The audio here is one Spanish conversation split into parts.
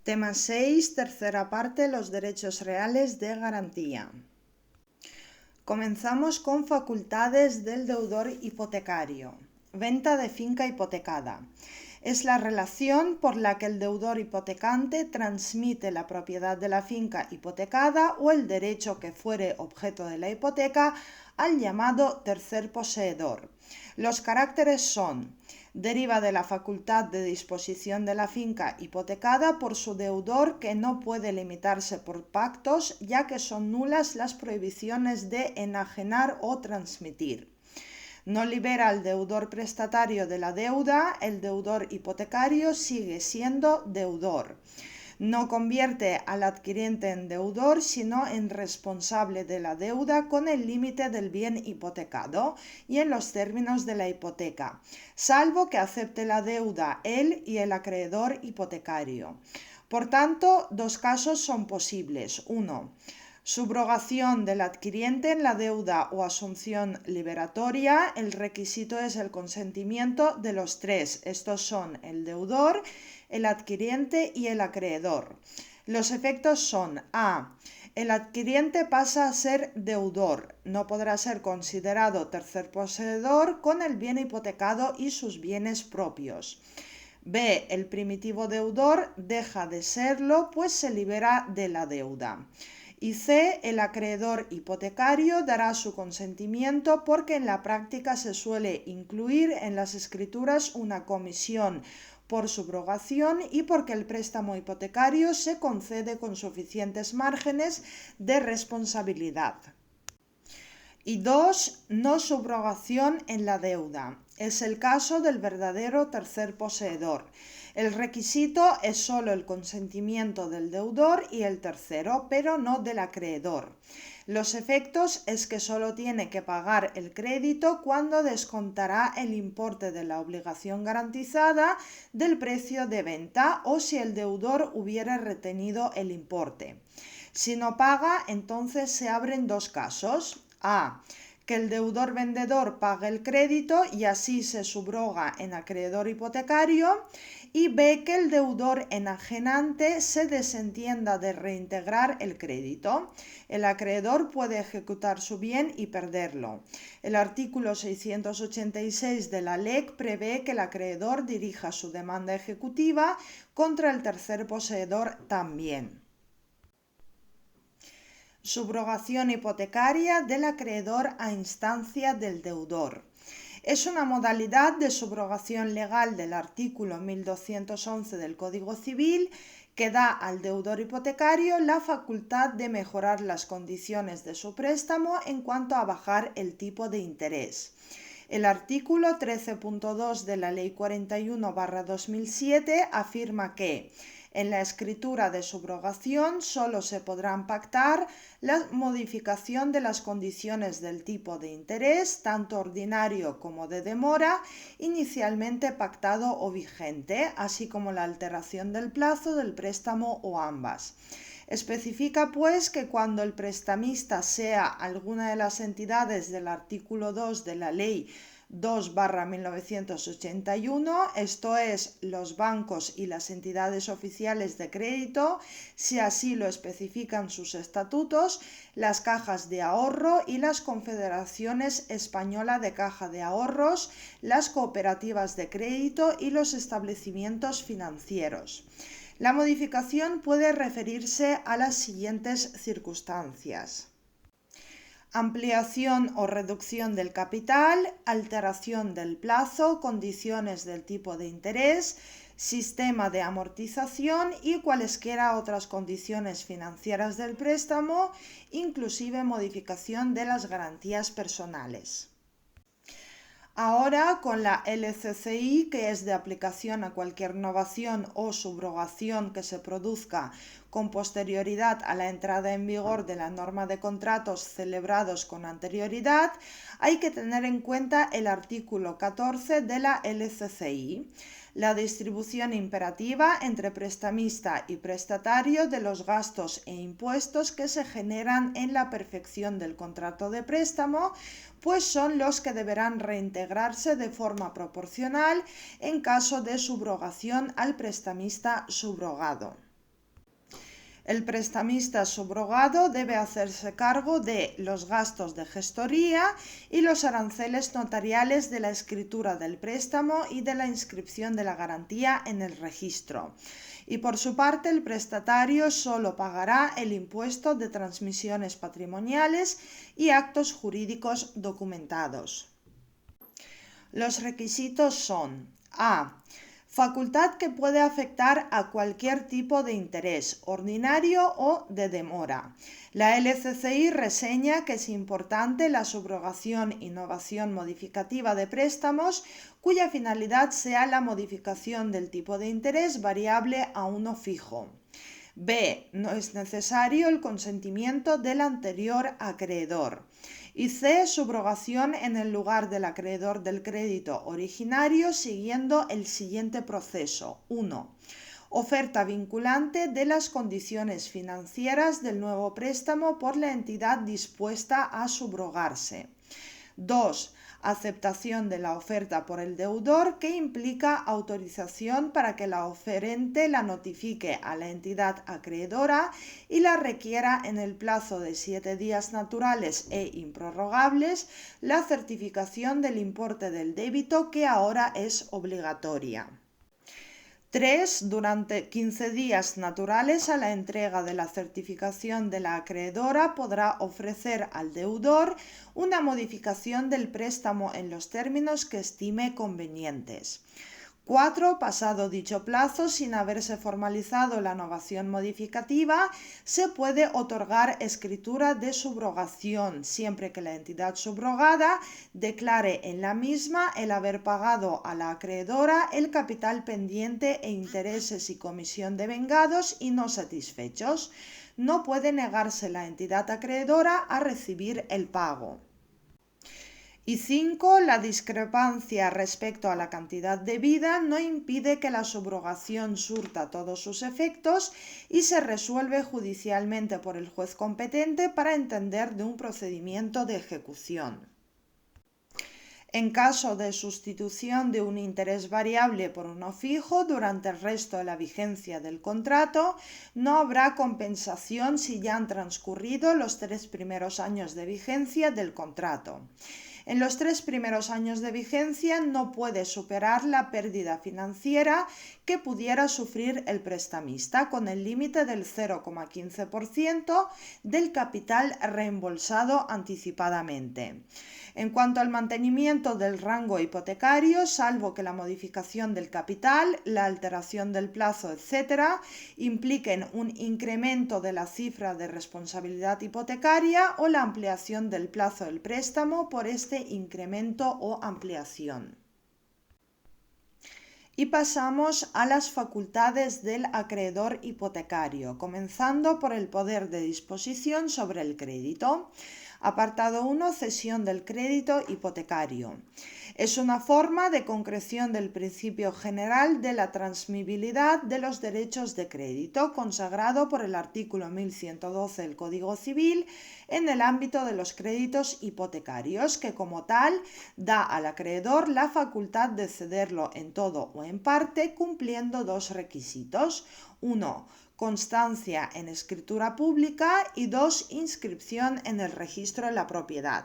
Tema 6, tercera parte, los derechos reales de garantía. Comenzamos con facultades del deudor hipotecario. Venta de finca hipotecada. Es la relación por la que el deudor hipotecante transmite la propiedad de la finca hipotecada o el derecho que fuere objeto de la hipoteca al llamado tercer poseedor. Los caracteres son: deriva de la facultad de disposición de la finca hipotecada por su deudor, que no puede limitarse por pactos, ya que son nulas las prohibiciones de enajenar o transmitir. No libera al deudor prestatario de la deuda, el deudor hipotecario sigue siendo deudor. No convierte al adquiriente en deudor, sino en responsable de la deuda con el límite del bien hipotecado y en los términos de la hipoteca, salvo que acepte la deuda él y el acreedor hipotecario. Por tanto, dos casos son posibles. 1. Subrogación del adquiriente en la deuda o asunción liberatoria. El requisito es el consentimiento de los tres. Estos son el deudor, el adquiriente y el acreedor. Los efectos son: A. El adquiriente pasa a ser deudor. No podrá ser considerado tercer poseedor con el bien hipotecado y sus bienes propios. B. El primitivo deudor deja de serlo, pues se libera de la deuda. Y C. El acreedor hipotecario dará su consentimiento, porque en la práctica se suele incluir en las escrituras una comisión por subrogación y porque el préstamo hipotecario se concede con suficientes márgenes de responsabilidad. Y 2. No subrogación en la deuda. Es el caso del verdadero tercer poseedor. El requisito es solo el consentimiento del deudor y el tercero, pero no del acreedor. Los efectos es que solo tiene que pagar el crédito cuando descontará el importe de la obligación garantizada del precio de venta o si el deudor hubiera retenido el importe. Si no paga, entonces se abren dos casos: A. Que el deudor vendedor pague el crédito y así se subroga en acreedor hipotecario, y B. Que el deudor enajenante se desentienda de reintegrar el crédito. El acreedor puede ejecutar su bien y perderlo. El artículo 686 de la LEC prevé que el acreedor dirija su demanda ejecutiva contra el tercer poseedor también. Subrogación hipotecaria del acreedor a instancia del deudor. Es una modalidad de subrogación legal del artículo 1211 del Código Civil que da al deudor hipotecario la facultad de mejorar las condiciones de su préstamo en cuanto a bajar el tipo de interés. El artículo 13.2 de la Ley 41/2007 afirma que en la escritura de subrogación solo se podrán pactar la modificación de las condiciones del tipo de interés, tanto ordinario como de demora, inicialmente pactado o vigente, así como la alteración del plazo del préstamo o ambas. Especifica, pues, que cuando el prestamista sea alguna de las entidades del artículo 2 de la Ley 2/1981, esto es, los bancos y las entidades oficiales de crédito, si así lo especifican sus estatutos, las cajas de ahorro y las confederaciones española de caja de ahorros, las cooperativas de crédito y los establecimientos financieros. La modificación puede referirse a las siguientes circunstancias: ampliación o reducción del capital, alteración del plazo, condiciones del tipo de interés, sistema de amortización y cualesquiera otras condiciones financieras del préstamo, inclusive modificación de las garantías personales. Ahora, con la LCCI, que es de aplicación a cualquier novación o subrogación que se produzca con posterioridad a la entrada en vigor de la norma de contratos celebrados con anterioridad, hay que tener en cuenta el artículo 14 de la LCCI, la distribución imperativa entre prestamista y prestatario de los gastos e impuestos que se generan en la perfección del contrato de préstamo, pues son los que deberán reintegrarse de forma proporcional en caso de subrogación al prestamista subrogado. El prestamista subrogado debe hacerse cargo de los gastos de gestoría y los aranceles notariales de la escritura del préstamo y de la inscripción de la garantía en el registro. Y por su parte, el prestatario solo pagará el impuesto de transmisiones patrimoniales y actos jurídicos documentados. Los requisitos son: A. Facultad que puede afectar a cualquier tipo de interés, ordinario o de demora. La LCCI reseña que es importante la subrogación y novación modificativa de préstamos cuya finalidad sea la modificación del tipo de interés variable a uno fijo. B. No es necesario el consentimiento del anterior acreedor. Y C. Subrogación en el lugar del acreedor del crédito originario siguiendo el siguiente proceso. 1. Oferta vinculante de las condiciones financieras del nuevo préstamo por la entidad dispuesta a subrogarse. 2. Aceptación de la oferta por el deudor que implica autorización para que la oferente la notifique a la entidad acreedora y la requiera en el plazo de 7 días naturales e improrrogables la certificación del importe del débito que ahora es obligatoria. 3. Durante 15 días naturales a la entrega de la certificación de la acreedora podrá ofrecer al deudor una modificación del préstamo en los términos que estime convenientes. 4. Pasado dicho plazo, sin haberse formalizado la novación modificativa, se puede otorgar escritura de subrogación, siempre que la entidad subrogada declare en la misma el haber pagado a la acreedora el capital pendiente e intereses y comisión de vengados y no satisfechos. No puede negarse la entidad acreedora a recibir el pago. Y 5. La discrepancia respecto a la cantidad debida no impide que la subrogación surta todos sus efectos y se resuelve judicialmente por el juez competente para entender de un procedimiento de ejecución. En caso de sustitución de un interés variable por uno fijo durante el resto de la vigencia del contrato, no habrá compensación si ya han transcurrido los 3 primeros años de vigencia del contrato. En los 3 primeros años de vigencia no puede superar la pérdida financiera que pudiera sufrir el prestamista con el límite del 0,15% del capital reembolsado anticipadamente. En cuanto al mantenimiento del rango hipotecario, salvo que la modificación del capital, la alteración del plazo, etc., impliquen un incremento de la cifra de responsabilidad hipotecaria o la ampliación del plazo del préstamo por este incremento o ampliación. Y pasamos a las facultades del acreedor hipotecario, comenzando por el poder de disposición sobre el crédito. Apartado 1. Cesión del crédito hipotecario. Es una forma de concreción del principio general de la transmisibilidad de los derechos de crédito, consagrado por el artículo 1112 del Código Civil en el ámbito de los créditos hipotecarios, que como tal da al acreedor la facultad de cederlo en todo o en parte, cumpliendo 2 requisitos. 1. Constancia en escritura pública y 2. Inscripción en el registro de la propiedad.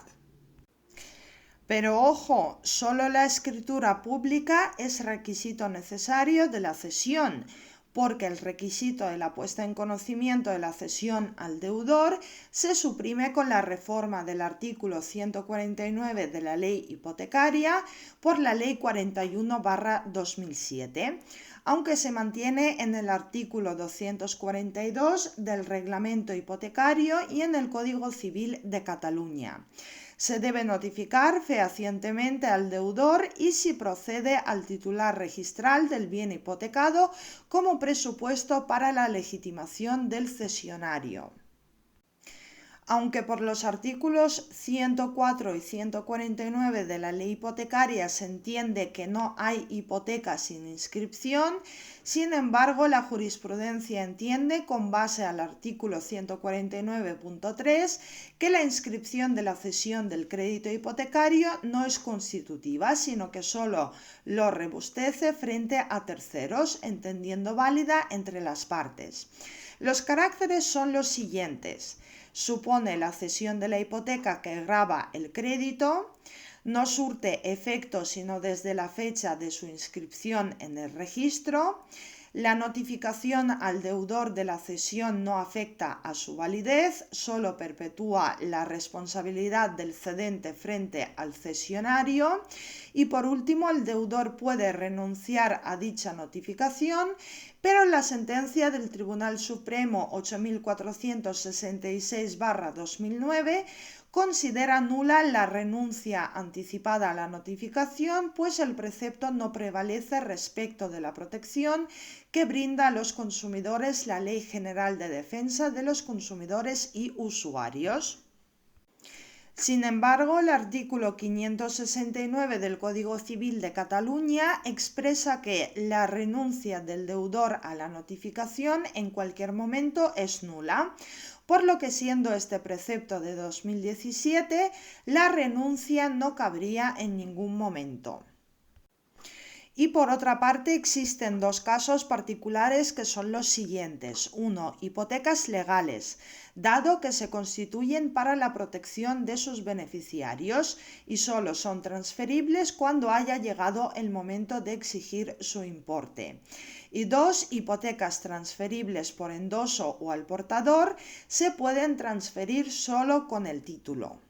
Pero ojo, solo la escritura pública es requisito necesario de la cesión, porque el requisito de la puesta en conocimiento de la cesión al deudor se suprime con la reforma del artículo 149 de la Ley Hipotecaria por la Ley 41/2007. Aunque se mantiene en el artículo 242 del Reglamento Hipotecario y en el Código Civil de Cataluña. Se debe notificar fehacientemente al deudor y, si procede, al titular registral del bien hipotecado como presupuesto para la legitimación del cesionario. Aunque por los artículos 104 y 149 de la Ley Hipotecaria se entiende que no hay hipoteca sin inscripción, Sin embargo, la jurisprudencia entiende, con base al artículo 149.3, que la inscripción de la cesión del crédito hipotecario no es constitutiva, sino que solo lo robustece frente a terceros, entendiendo válida entre las partes. Los caracteres son los siguientes: supone la cesión de la hipoteca que grava el crédito, no surte efecto sino desde la fecha de su inscripción en el registro, la notificación al deudor de la cesión no afecta a su validez, solo perpetúa la responsabilidad del cedente frente al cesionario y, por último, el deudor puede renunciar a dicha notificación, pero la sentencia del Tribunal Supremo 8466/2009 considera nula la renuncia anticipada a la notificación, pues el precepto no prevalece respecto de la protección que brinda a los consumidores la Ley General de Defensa de los Consumidores y Usuarios. Sin embargo, el artículo 569 del Código Civil de Cataluña expresa que la renuncia del deudor a la notificación en cualquier momento es nula, por lo que, siendo este precepto de 2017, la renuncia no cabría en ningún momento. Y por otra parte, existen dos casos particulares que son los siguientes. 1. Hipotecas legales, dado que se constituyen para la protección de sus beneficiarios y solo son transferibles cuando haya llegado el momento de exigir su importe. Y 2. Hipotecas transferibles por endoso o al portador, se pueden transferir solo con el título.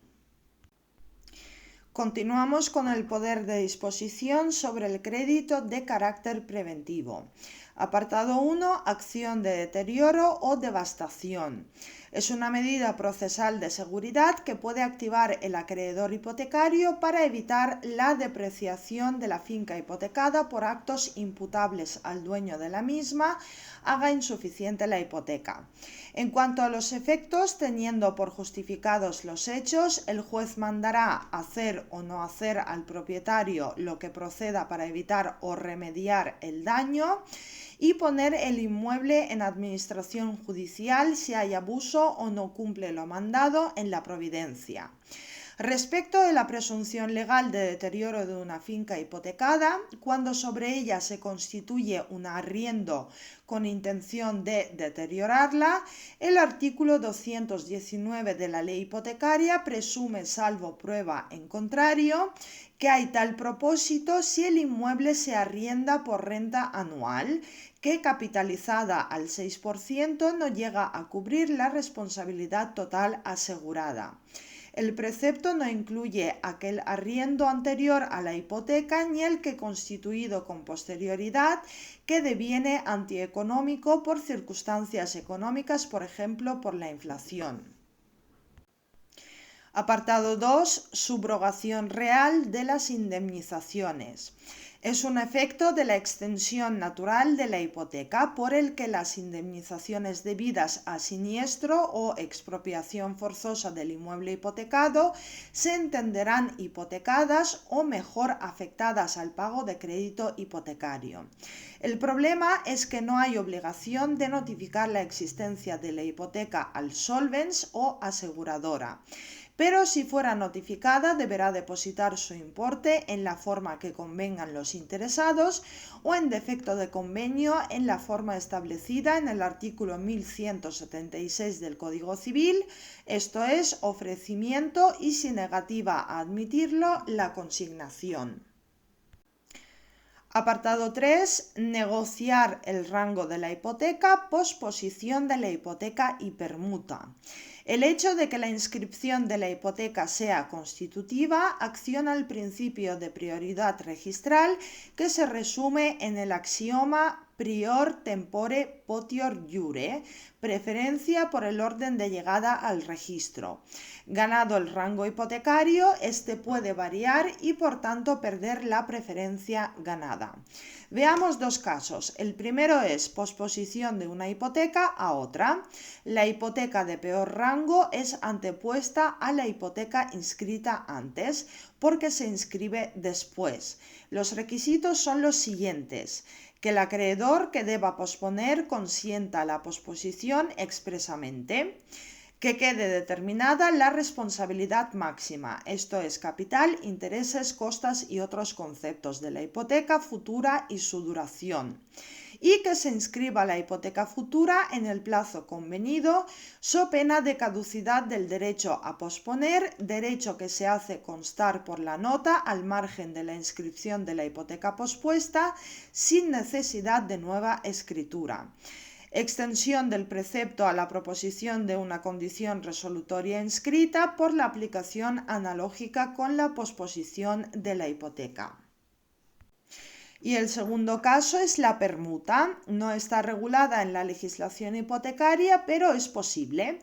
Continuamos con el poder de disposición sobre el crédito de carácter preventivo. Apartado 1. Acción de deterioro o devastación. Es una medida procesal de seguridad que puede activar el acreedor hipotecario para evitar la depreciación de la finca hipotecada por actos imputables al dueño de la misma, haga insuficiente la hipoteca. En cuanto a los efectos, teniendo por justificados los hechos, el juez mandará hacer o no hacer al propietario lo que proceda para evitar o remediar el daño y poner el inmueble en administración judicial si hay abuso o no cumple lo mandado en la providencia. Respecto de la presunción legal de deterioro de una finca hipotecada, cuando sobre ella se constituye un arriendo con intención de deteriorarla, el artículo 219 de la Ley Hipotecaria presume, salvo prueba en contrario, que hay tal propósito si el inmueble se arrienda por renta anual, que capitalizada al 6% no llega a cubrir la responsabilidad total asegurada. El precepto no incluye aquel arriendo anterior a la hipoteca ni el que constituido con posterioridad que deviene antieconómico por circunstancias económicas, por ejemplo, por la inflación. Apartado 2. Subrogación real de las indemnizaciones. Es un efecto de la extensión natural de la hipoteca por el que las indemnizaciones debidas a siniestro o expropiación forzosa del inmueble hipotecado se entenderán hipotecadas o mejor afectadas al pago de crédito hipotecario. El problema es que no hay obligación de notificar la existencia de la hipoteca al solvens o aseguradora, pero si fuera notificada deberá depositar su importe en la forma que convengan los interesados o, en defecto de convenio, en la forma establecida en el artículo 1176 del Código Civil, esto es, ofrecimiento y, si negativa a admitirlo, la consignación. Apartado 3. Negociar el rango de la hipoteca, posposición de la hipoteca y permuta. El hecho de que la inscripción de la hipoteca sea constitutiva acciona el principio de prioridad registral que se resume en el axioma prior tempore potior iure, preferencia por el orden de llegada al registro. Ganado el rango hipotecario, este puede variar y por tanto perder la preferencia ganada. Veamos dos casos. El primero es posposición de una hipoteca a otra. La hipoteca de peor rango es antepuesta a la hipoteca inscrita antes, porque se inscribe después. Los requisitos son los siguientes: que el acreedor que deba posponer consienta la posposición expresamente, que quede determinada la responsabilidad máxima, esto es capital, intereses, costas y otros conceptos de la hipoteca futura y su duración, y que se inscriba la hipoteca futura en el plazo convenido, so pena de caducidad del derecho a posponer, derecho que se hace constar por la nota al margen de la inscripción de la hipoteca pospuesta, sin necesidad de nueva escritura. Extensión del precepto a la proposición de una condición resolutoria inscrita por la aplicación analógica con la posposición de la hipoteca. Y el segundo caso es la permuta. No está regulada en la legislación hipotecaria, pero es posible.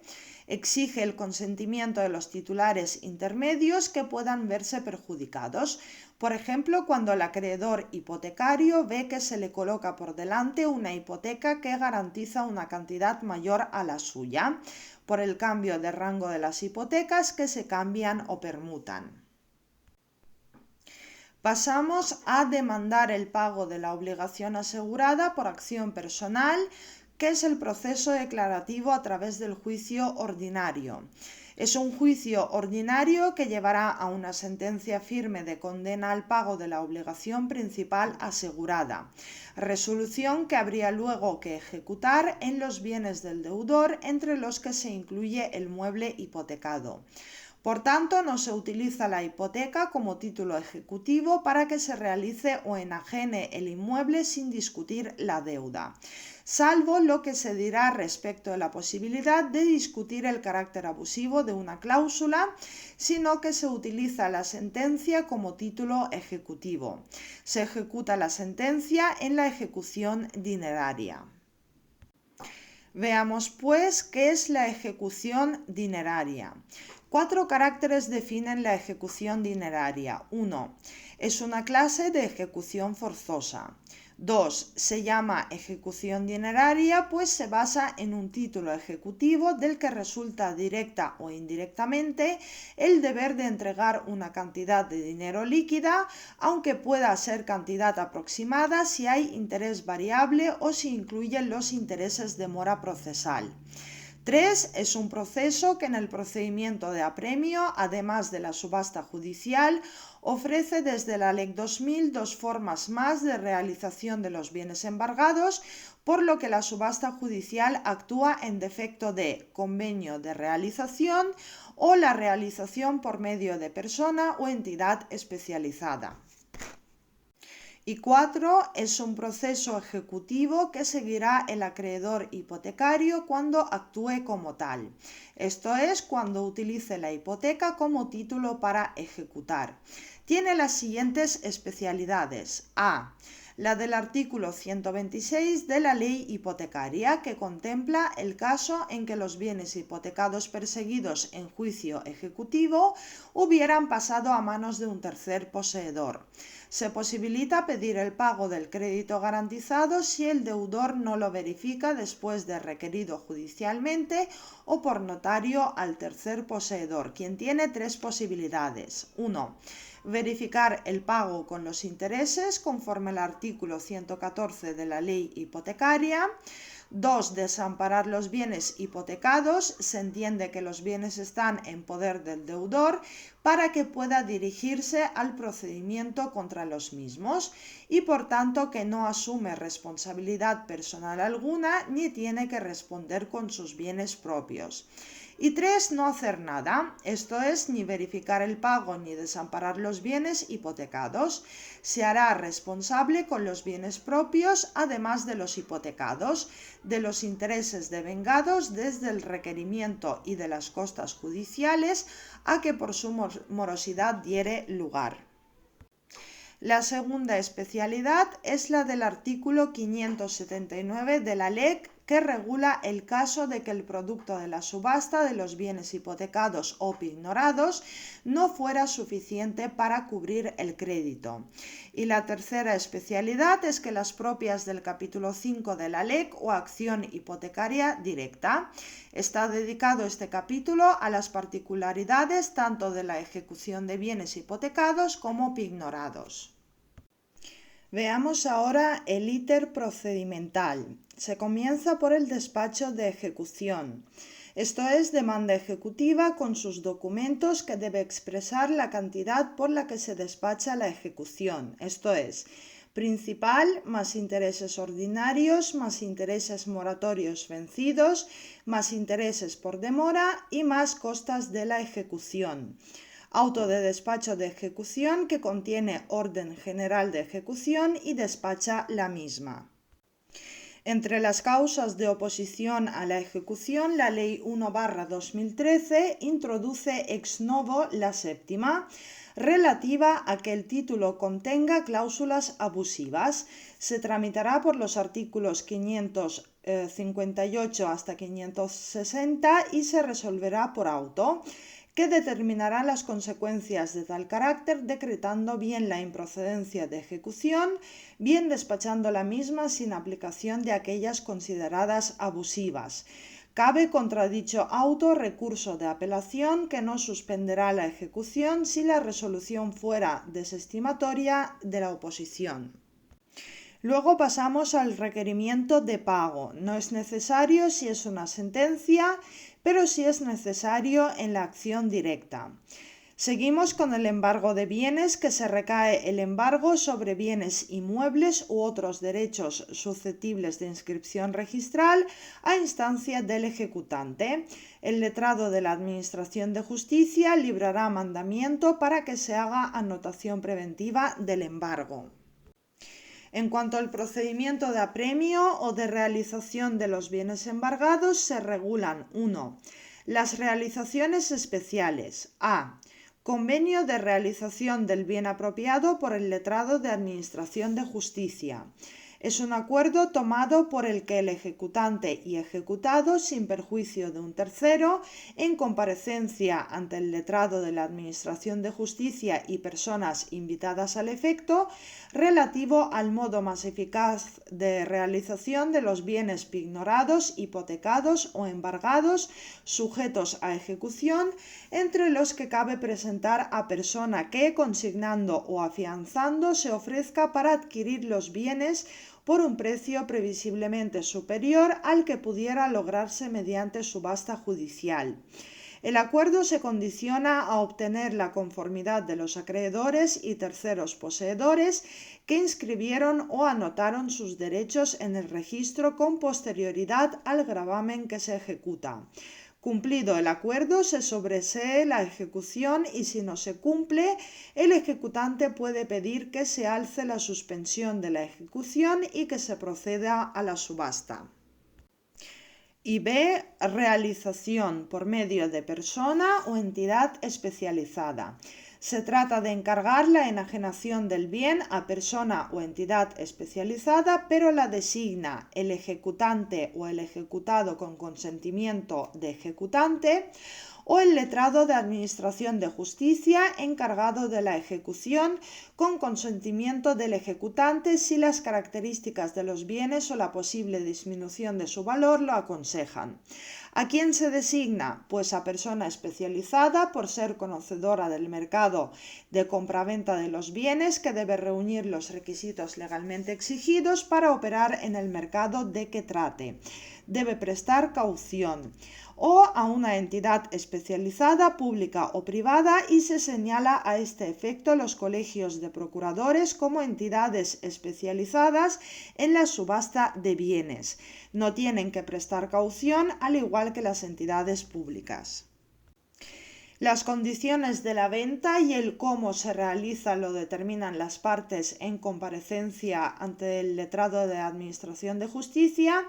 Exige el consentimiento de los titulares intermedios que puedan verse perjudicados. Por ejemplo, cuando el acreedor hipotecario ve que se le coloca por delante una hipoteca que garantiza una cantidad mayor a la suya, por el cambio de rango de las hipotecas que se cambian o permutan. Pasamos a demandar el pago de la obligación asegurada por acción personal, que es el proceso declarativo a través del juicio ordinario. Es un juicio ordinario que llevará a una sentencia firme de condena al pago de la obligación principal asegurada, resolución que habría luego que ejecutar en los bienes del deudor, entre los que se incluye el mueble hipotecado. Por tanto, no se utiliza la hipoteca como título ejecutivo para que se realice o enajene el inmueble sin discutir la deuda, salvo lo que se dirá respecto de la posibilidad de discutir el carácter abusivo de una cláusula, sino que se utiliza la sentencia como título ejecutivo. Se ejecuta la sentencia en la ejecución dineraria. Veamos, pues, qué es la ejecución dineraria. 4 caracteres definen la ejecución dineraria. 1. Es una clase de ejecución forzosa. 2. Se llama ejecución dineraria pues se basa en un título ejecutivo del que resulta directa o indirectamente el deber de entregar una cantidad de dinero líquida, aunque pueda ser cantidad aproximada si hay interés variable o si incluyen los intereses de mora procesal. 3. Es un proceso que en el procedimiento de apremio, además de la subasta judicial, ofrece desde la Ley 2000 2 formas más de realización de los bienes embargados, por lo que la subasta judicial actúa en defecto de convenio de realización o la realización por medio de persona o entidad especializada. Y 4. Es un proceso ejecutivo que seguirá el acreedor hipotecario cuando actúe como tal. Esto es, cuando utilice la hipoteca como título para ejecutar. Tiene las siguientes especialidades. A. La del artículo 126 de la ley hipotecaria, que contempla el caso en que los bienes hipotecados perseguidos en juicio ejecutivo hubieran pasado a manos de un tercer poseedor. Se posibilita pedir el pago del crédito garantizado si el deudor no lo verifica después de requerido judicialmente o por notario al tercer poseedor, quien tiene 3 posibilidades. 1. Verificar el pago con los intereses conforme al artículo 114 de la ley hipotecaria. 2. Desamparar los bienes hipotecados. Se entiende que los bienes están en poder del deudor para que pueda dirigirse al procedimiento contra los mismos y por tanto que no asume responsabilidad personal alguna ni tiene que responder con sus bienes propios. Y 3. No hacer nada, esto es, ni verificar el pago ni desamparar los bienes hipotecados. Se hará responsable con los bienes propios, además de los hipotecados, de los intereses devengados desde el requerimiento y de las costas judiciales a que por su morosidad diere lugar. La segunda especialidad es la del artículo 579 de la LEC, que regula el caso de que el producto de la subasta de los bienes hipotecados o pignorados no fuera suficiente para cubrir el crédito. Y la tercera especialidad es que las propias del capítulo 5 de la LEC o acción hipotecaria directa. Está dedicado este capítulo a las particularidades tanto de la ejecución de bienes hipotecados como pignorados. Veamos ahora el íter procedimental. Se comienza por el despacho de ejecución. Esto es demanda ejecutiva con sus documentos que debe expresar la cantidad por la que se despacha la ejecución. Esto es principal más intereses ordinarios más intereses moratorios vencidos más intereses por demora y más costas de la ejecución. Auto de despacho de ejecución que contiene orden general de ejecución y despacha la misma. Entre las causas de oposición a la ejecución, la Ley 1/2013 introduce ex novo la séptima, relativa a que el título contenga cláusulas abusivas. Se tramitará por los artículos 558 hasta 560 y se resolverá por auto, que determinará las consecuencias de tal carácter, decretando bien la improcedencia de ejecución, bien despachando la misma sin aplicación de aquellas consideradas abusivas. Cabe contra dicho auto recurso de apelación que no suspenderá la ejecución si la resolución fuera desestimatoria de la oposición. Luego pasamos al requerimiento de pago. No es necesario si es una sentencia, pero sí es necesario en la acción directa. Seguimos con el embargo de bienes, que se recae el embargo sobre bienes inmuebles u otros derechos susceptibles de inscripción registral a instancia del ejecutante. El letrado de la Administración de Justicia librará mandamiento para que se haga anotación preventiva del embargo. En cuanto al procedimiento de apremio o de realización de los bienes embargados, se regulan 1. Las realizaciones especiales. A. Convenio de realización del bien apropiado por el letrado de Administración de Justicia. Es un acuerdo tomado por el que el ejecutante y ejecutado, sin perjuicio de un tercero, en comparecencia ante el letrado de la Administración de Justicia y personas invitadas al efecto, relativo al modo más eficaz de realización de los bienes pignorados, hipotecados o embargados, sujetos a ejecución, entre los que cabe presentar a persona que, consignando o afianzando, se ofrezca para adquirir los bienes por un precio previsiblemente superior al que pudiera lograrse mediante subasta judicial. El acuerdo se condiciona a obtener la conformidad de los acreedores y terceros poseedores que inscribieron o anotaron sus derechos en el registro con posterioridad al gravamen que se ejecuta. Cumplido el acuerdo, se sobresee la ejecución y si no se cumple, el ejecutante puede pedir que se alce la suspensión de la ejecución y que se proceda a la subasta. Y B. Realización por medio de persona o entidad especializada. Se trata de encargar la enajenación del bien a persona o entidad especializada, pero la designa el ejecutante o el ejecutado con consentimiento de ejecutante, o el letrado de Administración de Justicia encargado de la ejecución con consentimiento del ejecutante si las características de los bienes o la posible disminución de su valor lo aconsejan. ¿A quién se designa? Pues a persona especializada por ser conocedora del mercado de compraventa de los bienes, que debe reunir los requisitos legalmente exigidos para operar en el mercado de que trate. Debe prestar caución. O a una entidad especializada, pública o privada, y se señala a este efecto los colegios de procuradores como entidades especializadas en la subasta de bienes. No tienen que prestar caución, al igual que las entidades públicas. Las condiciones de la venta y el cómo se realiza lo determinan las partes en comparecencia ante el letrado de Administración de Justicia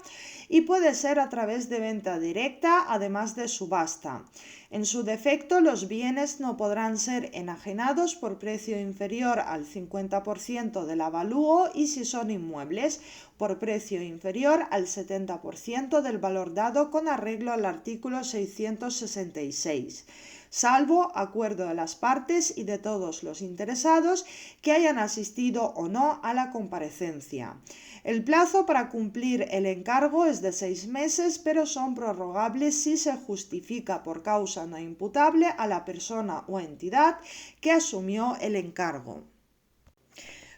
y puede ser a través de venta directa, además de subasta. En su defecto, los bienes no podrán ser enajenados por precio inferior al 50% del avalúo y, si son inmuebles, por precio inferior al 70% del valor dado con arreglo al artículo 666. Salvo acuerdo de las partes y de todos los interesados que hayan asistido o no a la comparecencia. El plazo para cumplir el encargo es de 6 meses, pero son prorrogables si se justifica por causa no imputable a la persona o entidad que asumió el encargo.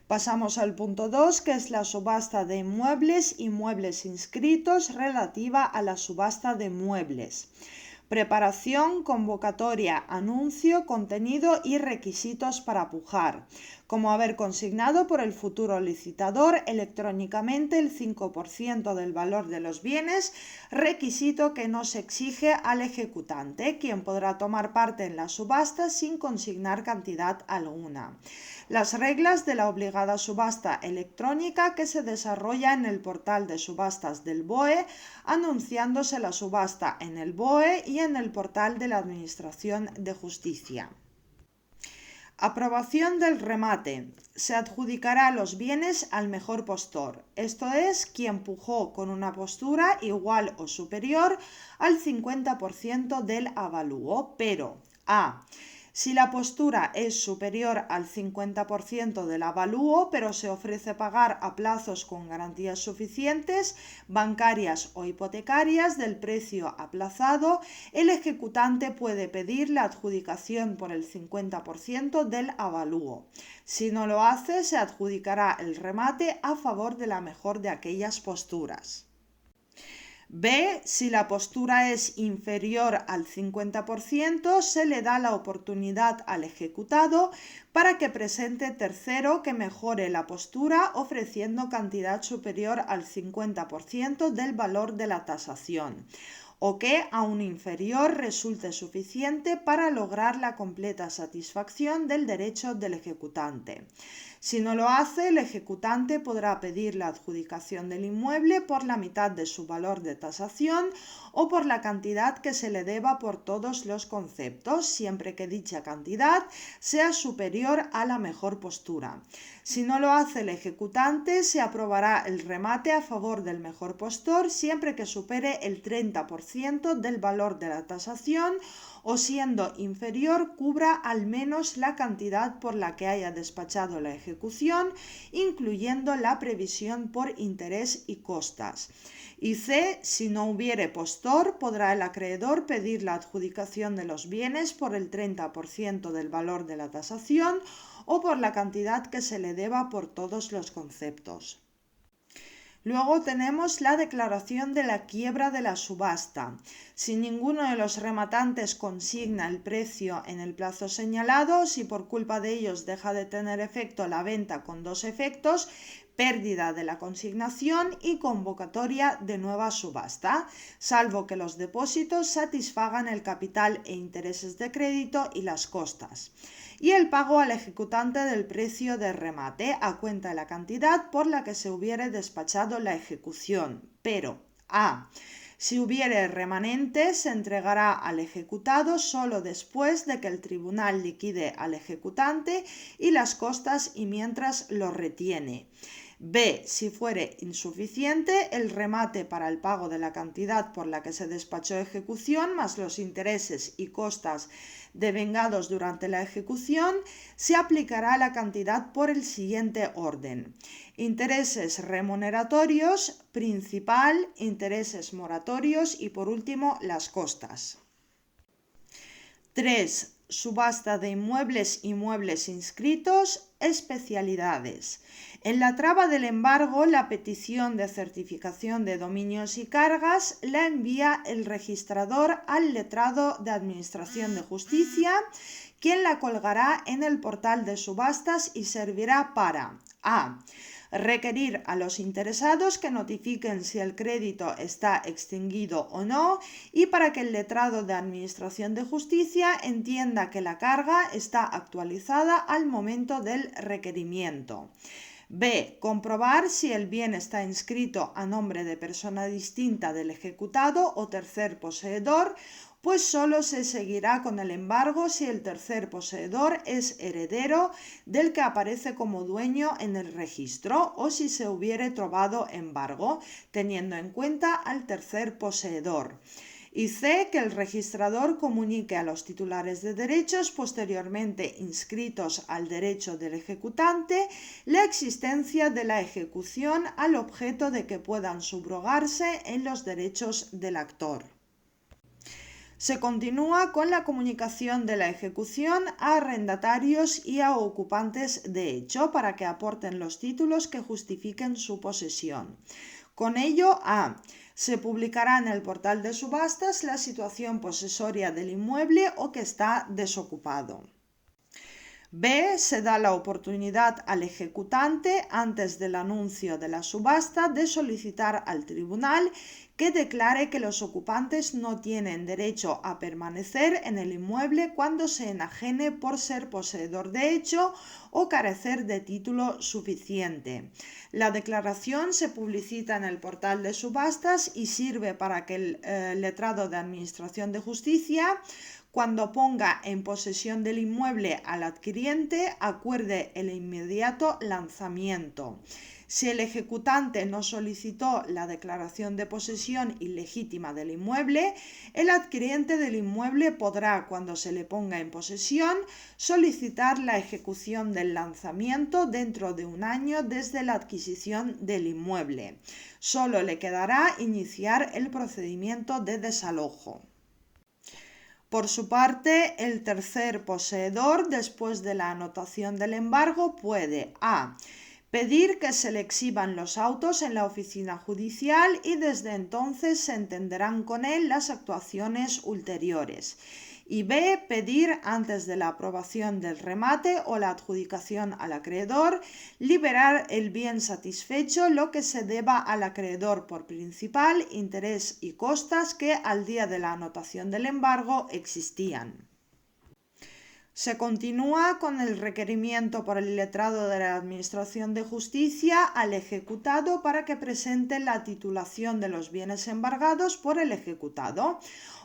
Pasamos al punto 2, que es la subasta de inmuebles y muebles inscritos relativa a la subasta de muebles. Preparación, convocatoria, anuncio, contenido y requisitos para pujar, como haber consignado por el futuro licitador electrónicamente el 5% del valor de los bienes, requisito que no se exige al ejecutante, quien podrá tomar parte en la subasta sin consignar cantidad alguna. Las reglas de la obligada subasta electrónica que se desarrolla en el portal de subastas del BOE, anunciándose la subasta en el BOE y en el portal de la Administración de Justicia. Aprobación del remate. Se adjudicará los bienes al mejor postor, esto es, quien pujó con una postura igual o superior al 50% del avalúo, pero a. Si la postura es superior al 50% del avalúo, pero se ofrece pagar a plazos con garantías suficientes, bancarias o hipotecarias del precio aplazado, el ejecutante puede pedir la adjudicación por el 50% del avalúo. Si no lo hace, se adjudicará el remate a favor de la mejor de aquellas posturas. B. Si la postura es inferior al 50%, se le da la oportunidad al ejecutado para que presente tercero que mejore la postura ofreciendo cantidad superior al 50% del valor de la tasación, o que, aún inferior, resulte suficiente para lograr la completa satisfacción del derecho del ejecutante. Si no lo hace, el ejecutante podrá pedir la adjudicación del inmueble por la mitad de su valor de tasación o por la cantidad que se le deba por todos los conceptos, siempre que dicha cantidad sea superior a la mejor postura. Si no lo hace el ejecutante, se aprobará el remate a favor del mejor postor siempre que supere el 30% del valor de la tasación o, siendo inferior, cubra al menos la cantidad por la que haya despachado la ejecución, incluyendo la previsión por interés y costas. Y C. Si no hubiere postor, podrá el acreedor pedir la adjudicación de los bienes por el 30% del valor de la tasación o por la cantidad que se le deba por todos los conceptos. Luego tenemos la declaración de la quiebra de la subasta. Si ninguno de los rematantes consigna el precio en el plazo señalado, si por culpa de ellos deja de tener efecto la venta con dos efectos, pérdida de la consignación y convocatoria de nueva subasta, salvo que los depósitos satisfagan el capital e intereses de crédito y las costas, y el pago al ejecutante del precio de remate a cuenta de la cantidad por la que se hubiere despachado la ejecución, pero a. Si hubiere remanente, se entregará al ejecutado solo después de que el tribunal liquide al ejecutante y las costas y mientras lo retiene. B. Si fuere insuficiente, el remate para el pago de la cantidad por la que se despachó ejecución más los intereses y costas devengados durante la ejecución, se aplicará la cantidad por el siguiente orden: intereses remuneratorios, principal, intereses moratorios y por último las costas. 3. Subasta de inmuebles y muebles inscritos, especialidades. En la traba del embargo, la petición de certificación de dominios y cargas la envía el registrador al letrado de Administración de Justicia, quien la colgará en el portal de subastas y servirá para a. Requerir a los interesados que notifiquen si el crédito está extinguido o no y para que el letrado de Administración de Justicia entienda que la carga está actualizada al momento del requerimiento. B. Comprobar si el bien está inscrito a nombre de persona distinta del ejecutado o tercer poseedor, pues solo se seguirá con el embargo si el tercer poseedor es heredero del que aparece como dueño en el registro o si se hubiere trovado embargo, teniendo en cuenta al tercer poseedor. Y C. Que el registrador comunique a los titulares de derechos posteriormente inscritos al derecho del ejecutante la existencia de la ejecución al objeto de que puedan subrogarse en los derechos del actor. Se continúa con la comunicación de la ejecución a arrendatarios y a ocupantes de hecho para que aporten los títulos que justifiquen su posesión. Con ello, se publicará en el portal de subastas la situación posesoria del inmueble o que está desocupado. B. Se da la oportunidad al ejecutante, antes del anuncio de la subasta, de solicitar al tribunal que declare que los ocupantes no tienen derecho a permanecer en el inmueble cuando se enajene por ser poseedor de hecho o carecer de título suficiente. La declaración se publicita en el portal de subastas y sirve para que el letrado de Administración de Justicia, cuando ponga en posesión del inmueble al adquiriente, acuerde el inmediato lanzamiento. Si el ejecutante no solicitó la declaración de posesión ilegítima del inmueble, el adquiriente del inmueble podrá, cuando se le ponga en posesión, solicitar la ejecución del lanzamiento dentro de 1 año desde la adquisición del inmueble. Solo le quedará iniciar el procedimiento de desalojo. Por su parte, el tercer poseedor, después de la anotación del embargo, puede pedir que se le exhiban los autos en la oficina judicial y desde entonces se entenderán con él las actuaciones ulteriores. Y B. Pedir, antes de la aprobación del remate o la adjudicación al acreedor, liberar el bien satisfecho, lo que se deba al acreedor por principal, interés y costas que al día de la anotación del embargo existían. Se continúa con el requerimiento por el letrado de la Administración de Justicia al ejecutado para que presente la titulación de los bienes embargados por el ejecutado,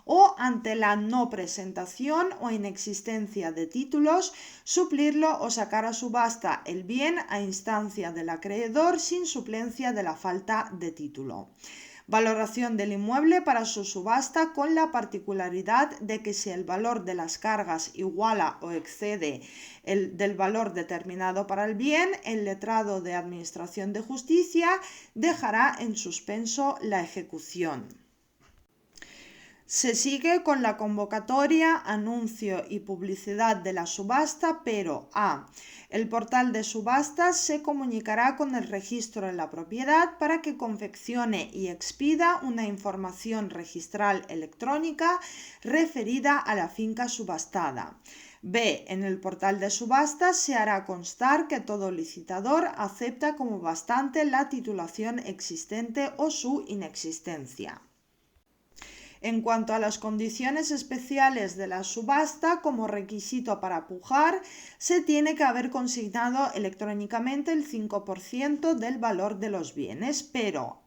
o ante la no presentación o inexistencia de títulos, suplirlo o sacar a subasta el bien a instancia del acreedor sin suplencia de la falta de título. Valoración del inmueble para su subasta con la particularidad de que si el valor de las cargas iguala o excede el del valor determinado para el bien, el letrado de Administración de Justicia dejará en suspenso la ejecución. Se sigue con la convocatoria, anuncio y publicidad de la subasta, pero el portal de subastas se comunicará con el registro de la propiedad para que confeccione y expida una información registral electrónica referida a la finca subastada. B. En el portal de subastas se hará constar que todo licitador acepta como bastante la titulación existente o su inexistencia. En cuanto a las condiciones especiales de la subasta, como requisito para pujar, se tiene que haber consignado electrónicamente el 5% del valor de los bienes, pero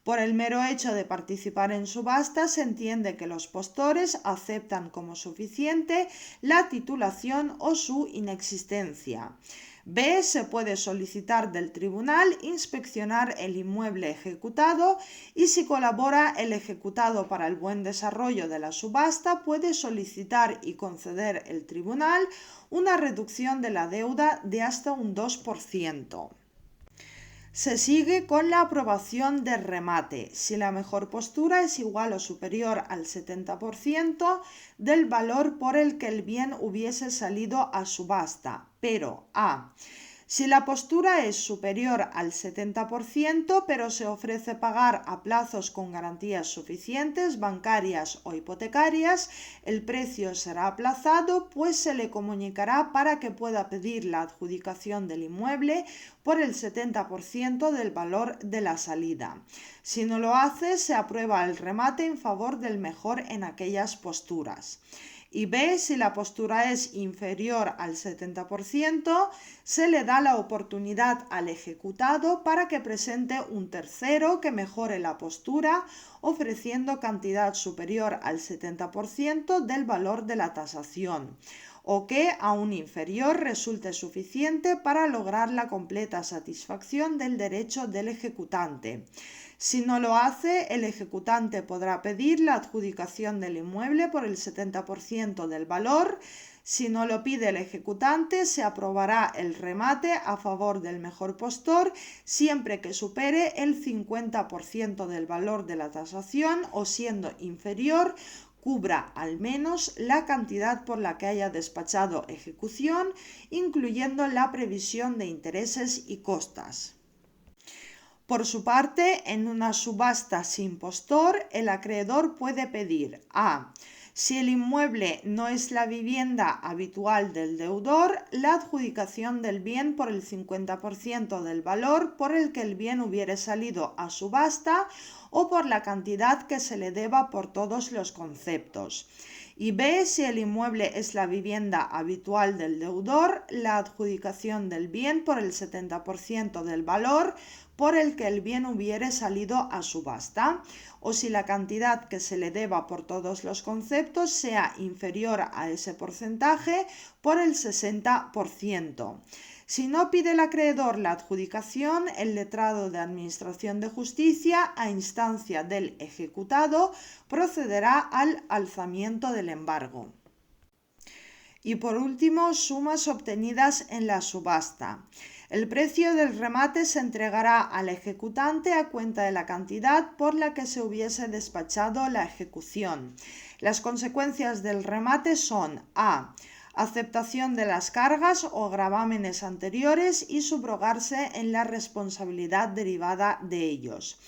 por el mero hecho de participar en subasta se entiende que los postores aceptan como suficiente la titulación o su inexistencia. B. Se puede solicitar del tribunal inspeccionar el inmueble ejecutado y si colabora el ejecutado para el buen desarrollo de la subasta, puede solicitar y conceder el tribunal una reducción de la deuda de hasta un 2%. Se sigue con la aprobación del remate, si la mejor postura es igual o superior al 70% del valor por el que el bien hubiese salido a subasta, pero si la postura es superior al 70%, pero se ofrece pagar a plazos con garantías suficientes, bancarias o hipotecarias, el precio será aplazado, pues se le comunicará para que pueda pedir la adjudicación del inmueble por el 70% del valor de la salida. Si no lo hace, se aprueba el remate en favor del mejor en aquellas posturas. Y B. Si la postura es inferior al 70%, se le da la oportunidad al ejecutado para que presente un tercero que mejore la postura, ofreciendo cantidad superior al 70% del valor de la tasación, o que, aún inferior, resulte suficiente para lograr la completa satisfacción del derecho del ejecutante. Si no lo hace, el ejecutante podrá pedir la adjudicación del inmueble por el 70% del valor. Si no lo pide el ejecutante, se aprobará el remate a favor del mejor postor siempre que supere el 50% del valor de la tasación o siendo inferior, cubra al menos la cantidad por la que haya despachado ejecución, incluyendo la previsión de intereses y costas. Por su parte, en una subasta sin postor, el acreedor puede pedir a. Si el inmueble no es la vivienda habitual del deudor, la adjudicación del bien por el 50% del valor por el que el bien hubiere salido a subasta o por la cantidad que se le deba por todos los conceptos. Y b. Si el inmueble es la vivienda habitual del deudor, la adjudicación del bien por el 70% del valor por el que el bien hubiere salido a subasta, o si la cantidad que se le deba por todos los conceptos sea inferior a ese porcentaje, por el 60%. Si no pide el acreedor la adjudicación, el letrado de Administración de Justicia, a instancia del ejecutado, procederá al alzamiento del embargo. Y por último, sumas obtenidas en la subasta. El precio del remate se entregará al ejecutante a cuenta de la cantidad por la que se hubiese despachado la ejecución. Las consecuencias del remate son a. Aceptación de las cargas o gravámenes anteriores y subrogarse en la responsabilidad derivada de ellos.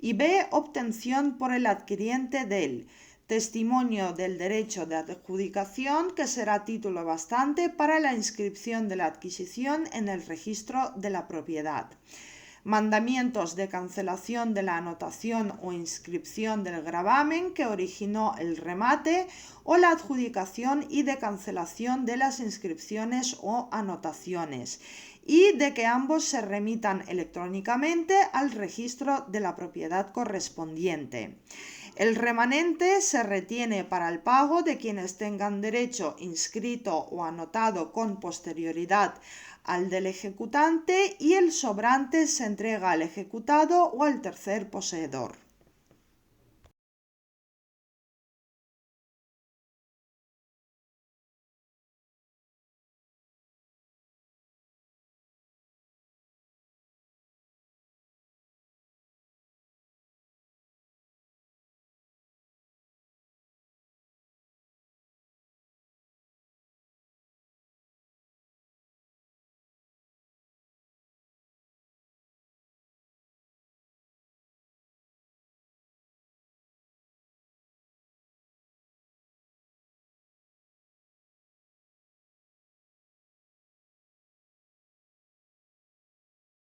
Y b. Obtención por el adquiriente del testimonio del derecho de adjudicación, que será título bastante para la inscripción de la adquisición en el registro de la propiedad. Mandamientos de cancelación de la anotación o inscripción del gravamen que originó el remate o la adjudicación y de cancelación de las inscripciones o anotaciones, y de que ambos se remitan electrónicamente al registro de la propiedad correspondiente. El remanente se retiene para el pago de quienes tengan derecho inscrito o anotado con posterioridad al del ejecutante, y el sobrante se entrega al ejecutado o al tercer poseedor.